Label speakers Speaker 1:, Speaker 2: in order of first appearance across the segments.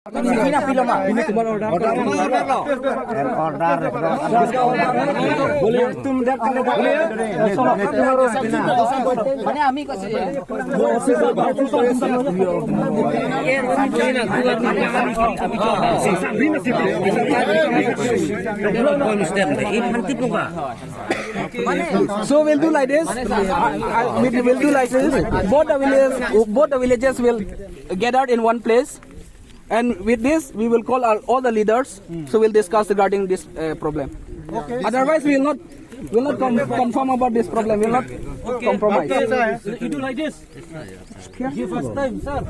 Speaker 1: Ini cuma order boleh तुम
Speaker 2: mana ami ko siya
Speaker 1: So we'll do like this. We'll do like this. Both the villages will gather in one place. And with this, we will call all the leaders. So we'll discuss regarding this problem. Okay. Otherwise, we will not confirm about this problem. We will not compromise.
Speaker 3: You do like this. You first time, sir.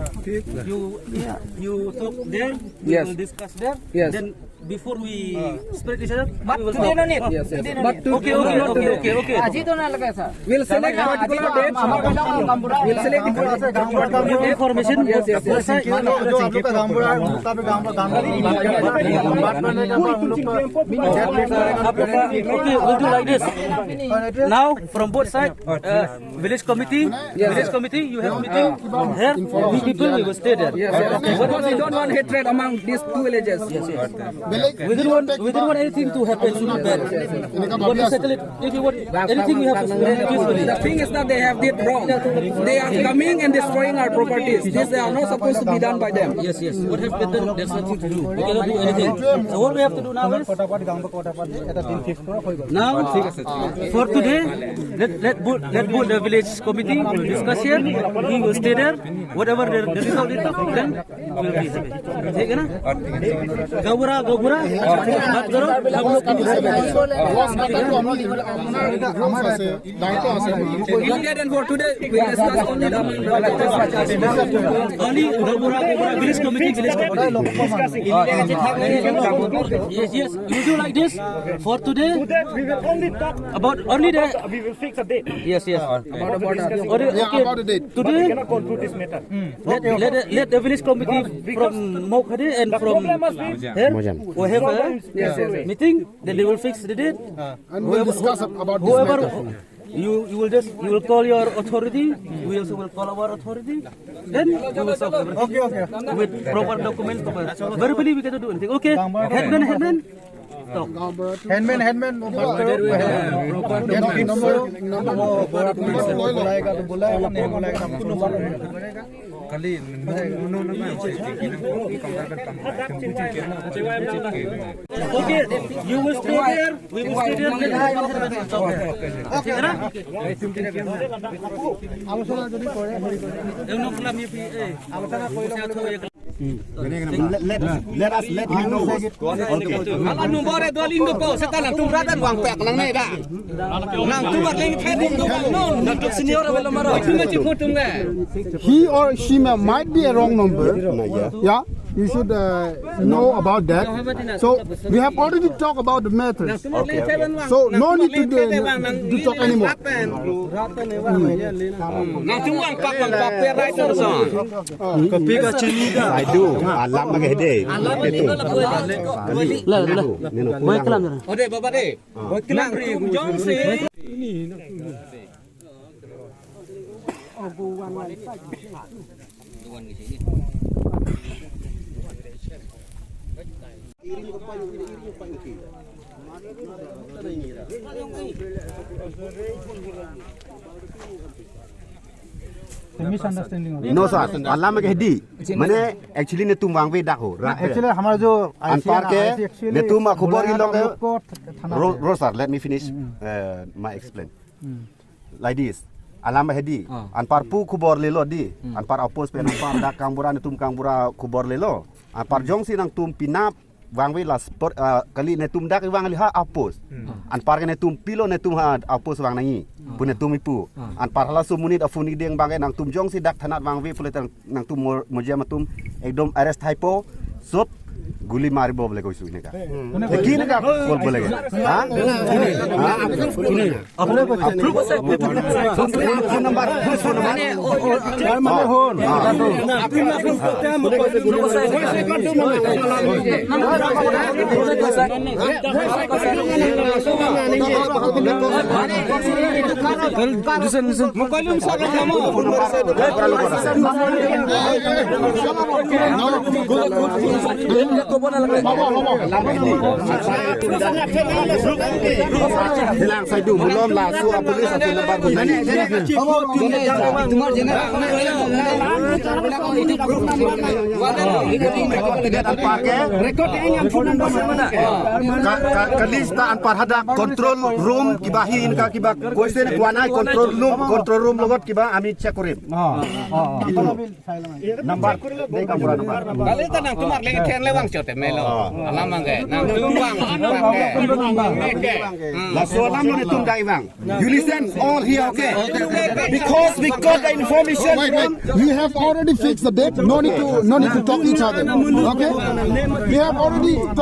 Speaker 3: You talk there. We
Speaker 1: Yes.
Speaker 3: will discuss there.
Speaker 1: Yes.
Speaker 3: Then before we spread each other,
Speaker 2: but
Speaker 3: we will
Speaker 2: today no
Speaker 3: talk.
Speaker 2: need
Speaker 1: Yes.
Speaker 2: today no
Speaker 1: But
Speaker 2: need
Speaker 3: Okay.
Speaker 2: aji to na lagay sir
Speaker 1: we'll select a particular date. We'll select the
Speaker 3: Give information.
Speaker 1: Yes.
Speaker 3: Okay, we'll do like this. Now, from both sides, village committee, you have meeting here. We people we will stay there.
Speaker 1: Because we don't want hatred among these two villages.
Speaker 3: We don't want anything to happen to bad. We want to settle it. If you want anything, we have to settle it peacefully.
Speaker 1: The thing is that they have did wrong. They are coming and destroying our properties. This are not supposed to be done by them.
Speaker 3: Yes. What have been done? There's nothing to do. We cannot do anything. So what we have to do now is now for today, let both the village committee will discuss here. We will stay there. Whatever the result is, then we'll be happy. ठीक है ना? गबुरा बात करो हम लोग की
Speaker 1: And for today, we discuss
Speaker 3: only Gabura village committee. Yes. You do like this for today.
Speaker 4: We will only talk
Speaker 3: About only the.
Speaker 4: we will fix a date.
Speaker 3: Yes.
Speaker 4: About the date.
Speaker 3: Today,
Speaker 4: We cannot conclude this matter.
Speaker 3: let the village committee from Mokhade and from here will have a meeting. Then they will fix the date.
Speaker 5: And we'll discuss about this
Speaker 3: Whoever
Speaker 5: matter.
Speaker 3: you will call your authority. We also will call our authority. Then we will solve everything. Okay. With proper documents. Verbally we cannot do anything. Okay. Headman. Talk.
Speaker 5: Handman
Speaker 3: Okay, you will stay there. We will stay there. ठीक है ना?
Speaker 5: Let him know.
Speaker 1: Kalau nombor itu lindo po, sekarang tumratan wang pek lang na ida. Nang tumat lang heading do non, natuk senior wala maro. Cuma ciputung na.
Speaker 5: He or she might be a wrong number. Yeah, you should know about that. So we have already talked about the matters. So no need to talk anymore.
Speaker 1: Nang tumang pak right person.
Speaker 5: Kopi ka chinida.
Speaker 6: I do. Alam magede. Itu.
Speaker 3: Boleh kelam ya?
Speaker 1: Ode baba de. Kelang ri jong si.
Speaker 6: No sir. Alam magede. Mane actually ne tum wangwe dako.
Speaker 5: Actually, हमारा जो
Speaker 6: Anpar ke ne tum khubor ilong
Speaker 5: को
Speaker 6: Rosar, let me finish my explain. Like this. Alam magede. Anpar pu khubor lelo di. Anpar opos pe anpar dak kangbura ne tum kangbura khubor lelo. Anpar jong si nang tum pinap wangwe las kali ne tum dak wang liha opos. Anpar ke ne tum pilo ne tum ha opos wang nangi. Pune tum ipu. Anpar hala sumunit afuni deng bangai nang tum jong si dak thanat wangwe pule nang tum mojia matum ekdom arrest hypo sop গুলি মাৰিব বোলে কৈছো এনেকা কি এনেকা কৰিব লাগে হা
Speaker 3: Approve আছে
Speaker 6: ফোন নম্বৰ
Speaker 5: মানে হল
Speaker 6: hilang saya dulu belum langsung polis atau nomor begini
Speaker 2: তোমার জেনে
Speaker 6: kalista anpar hada control room kiba hi inka kiba question kuanai control room logot kiba ami check korim itu number dei kamera number
Speaker 2: kali ta nang tumar lagi ken lewang chote melo alam mangge nang tumbang
Speaker 6: la soalam lo tum dai bang you listen all here okay because we got the information from
Speaker 5: we have already fixed the date no need to talk each other okay we have already talked